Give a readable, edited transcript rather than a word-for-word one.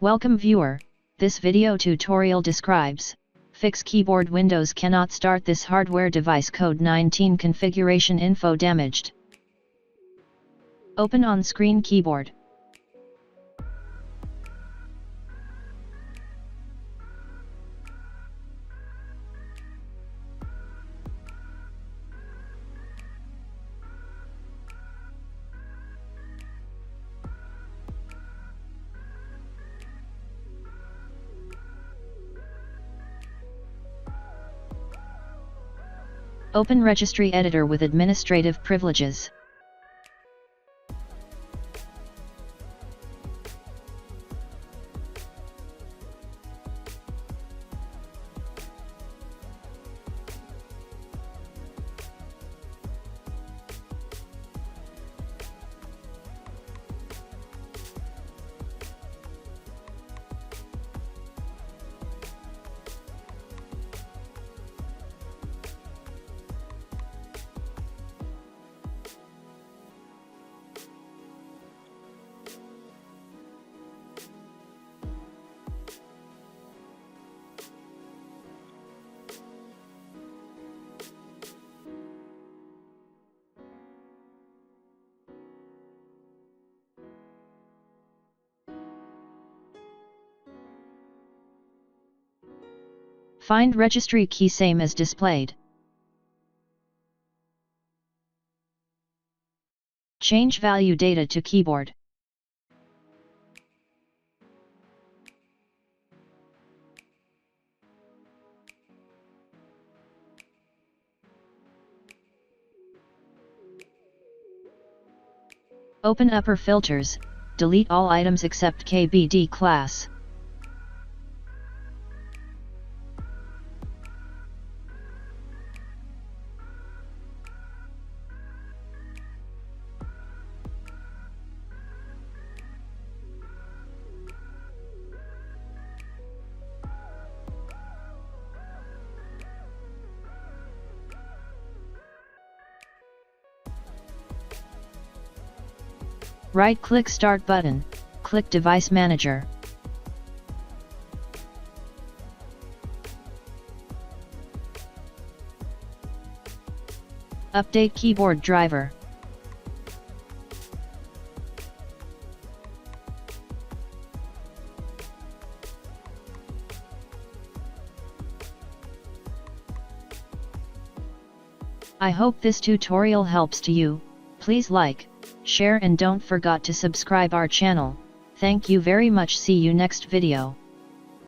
Welcome viewer, this video tutorial describes, fix keyboard Windows cannot start this hardware device code 19 configuration info damaged. Open on screen keyboard. Open Registry editor with administrative privileges. Find registry key same as displayed. Change value data to keyboard. Open upper filters, delete all items except KBD class. Right-click Start button, click Device Manager. Update keyboard driver. I hope this tutorial helps to you. Please like, share and don't forget to subscribe our channel. Thank you very much. See you next video.